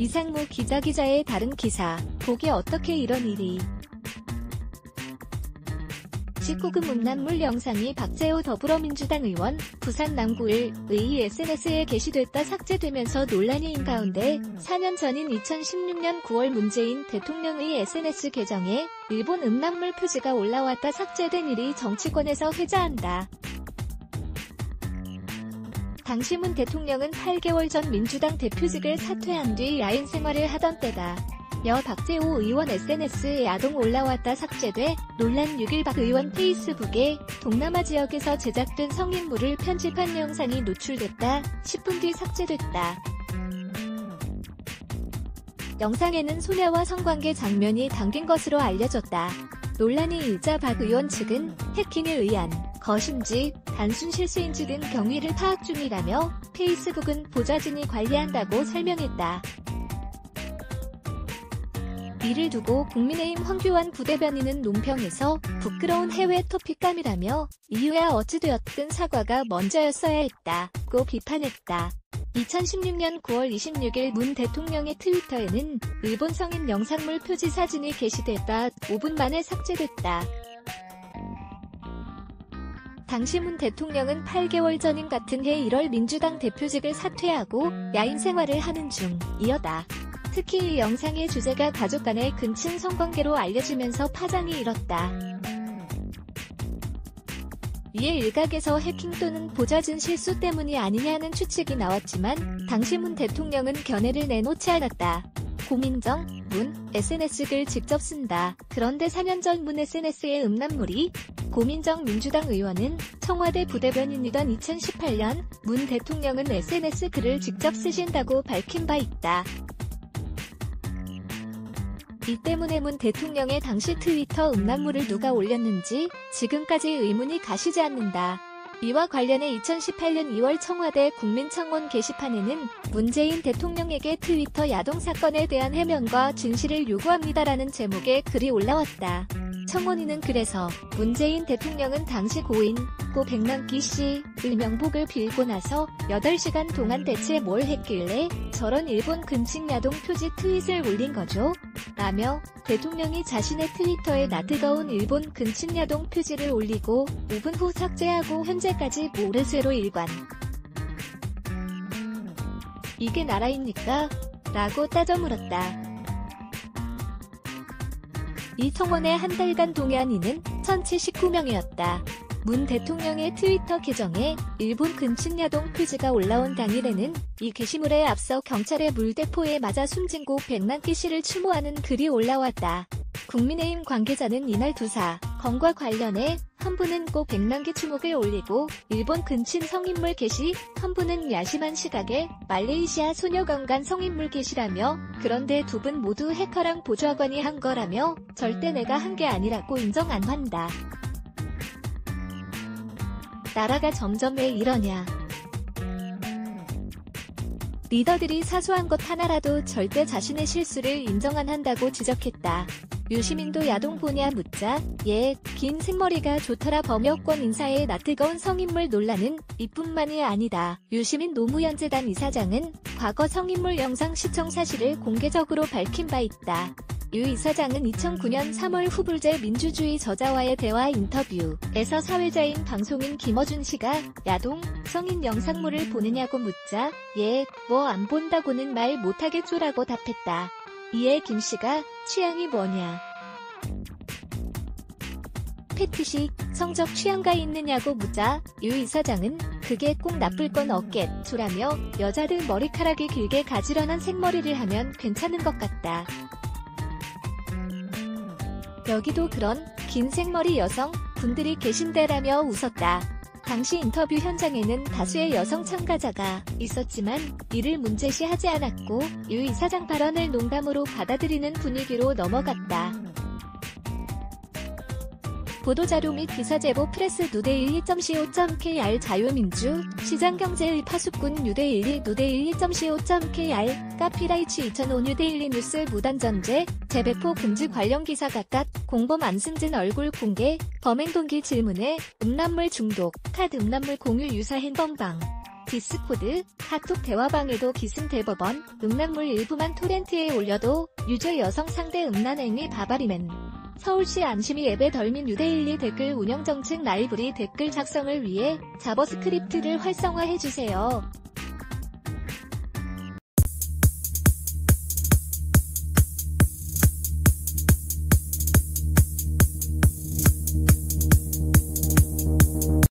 이상무 기자의 다른 기사, 보기 어떻게 이런 일이. 19금 음란물 영상이 박재호 더불어민주당 의원, 부산 남구의 SNS에 게시됐다 삭제되면서 논란인 가운데 4년 전인 2016년 9월 문재인 대통령의 SNS 계정에 일본 음란물 표지가 올라왔다 삭제된 일이 정치권에서 회자한다. 당시 문 대통령은 8개월 전 민주당 대표직을 사퇴한 뒤 야인 생활을 하던 때다. 박재호 의원 SNS에 야동 올라왔다 삭제돼 논란 6일 박 의원 페이스북에 동남아 지역에서 제작된 성인물을 편집한 영상이 노출됐다. 10분 뒤 삭제됐다. 영상에는 소녀와 성관계 장면이 담긴 것으로 알려졌다. 논란이 일자 박 의원 측은 해킹에 의한 것인지 단순 실수인지 등 경위를 파악 중이라며 페이스북은 보좌진이 관리한다고 설명했다. 이를 두고 국민의힘 황교안 부대변인은 논평에서 부끄러운 해외 토픽감이라며 이유야 어찌되었든 사과가 먼저였어야 했다고 비판했다. 2016년 9월 26일 문 대통령의 트위터에는 일본 성인 영상물 표지 사진이 게시됐다. 5분 만에 삭제됐다. 당시 문 대통령은 8개월 전인 같은 해 1월 민주당 대표직을 사퇴하고 야인 생활을 하는 중이었다. 특히 이 영상의 주제가 가족 간의 근친 성관계로 알려지면서 파장이 일었다. 이에 일각에서 해킹 또는 보좌진 실수 때문이 아니냐는 추측이 나왔지만 당시 문 대통령은 견해를 내놓지 않았다. 고민정, 문, SNS 글 직접 쓴다. 그런데 4년 전 문 SNS에 음란물이. 고민정 민주당 의원은 청와대 부대변인이던 2018년 문 대통령은 SNS 글을 직접 쓰신다고 밝힌 바 있다. 이 때문에 문 대통령의 당시 트위터 음란물을 누가 올렸는지 지금까지 의문이 가시지 않는다. 이와 관련해 2018년 2월 청와대 국민청원 게시판에는 문재인 대통령에게 트위터 야동 사건에 대한 해명과 진실을 요구합니다라는 제목의 글이 올라왔다. 청원인은 그래서 문재인 대통령은 당시 고인 고 백남기 씨의 명복을 빌고 나서 8시간 동안 대체 뭘 했길래 저런 일본 근친 야동 표지 트윗을 올린 거죠? 라며 대통령이 자신의 트위터에 낯뜨거운 일본 근친 야동 표지를 올리고 5분 후 삭제하고 현재까지 모르쇠로 일관. 이게 나라입니까? 라고 따져 물었다. 이 청원에 한 달간 동의한 이는 1079명이었다. 문 대통령의 트위터 계정에 일본 근친 야동 표지가 올라온 당일에는 이 게시물에 앞서 경찰의 물대포에 맞아 숨진 고 백남기 씨를 추모하는 글이 올라왔다. 국민의힘 관계자는 이날 두 사건과 관련해 한 분은 고 백남기 추목을 올리고 일본 근친 성인물 게시, 한 분은 야심한 시각에 말레이시아 소녀 건간 성인물 게시라며 그런데 두 분 모두 해커랑 보좌관이 한 거라며 절대 내가 한 게 아니라고 인정 안 한다. 나라가 점점 왜 이러냐. 리더들이 사소한 것 하나라도 절대 자신의 실수를 인정 안 한다고 지적했다. 유시민도 야동 보냐 묻자 예, 긴 생머리가 좋더라. 범여권 인사의 낯뜨거운 성인물 논란은 이뿐만이 아니다. 유시민 노무현재단 이사장은 과거 성인물 영상 시청 사실을 공개적으로 밝힌 바 있다. 유 이사장은 2009년 3월 후불제 민주주의 저자와의 대화 인터뷰에서 사회자인 방송인 김어준 씨가 야동, 성인 영상물을 보느냐고 묻자 예, 뭐 안 본다고는 말 못하겠죠라고 답했다. 이에 김 씨가 취향이 뭐냐. 패티식, 성적 취향가 있느냐고 묻자 유 이사장은 그게 꼭 나쁠 건 없겠죠라며 여자들 머리카락이 길게 가지런한 생머리를 하면 괜찮은 것 같다. 여기도 그런 긴 생머리 여성 분들이 계신데라며 웃었다. 당시 인터뷰 현장에는 다수의 여성 참가자가 있었지만 이를 문제시하지 않았고 유 이사장 발언을 농담으로 받아들이는 분위기로 넘어갔다. 보도자료 및 기사제보 프레스 누대12.co.kr 자유민주, 시장경제의 파수꾼 누대12 누대12.co.kr, 카피라이치 2005 뉴데일리 뉴스 무단전제, 재배포 금지 관련 기사 각각, 공범 안승진 얼굴 공개, 범행 동기 질문에, 음란물 중독, 카드 음란물 공유 유사 행범방. 디스코드, 카톡 대화방에도 기승 대법원, 음란물 일부만 토렌트에 올려도 유저 여성 상대 음란행위 바바리맨. 서울시 안심이 앱의 덜민 유데일리 댓글 운영 정책 라이브리 댓글 작성을 위해 자버스크립트를 활성화해주세요.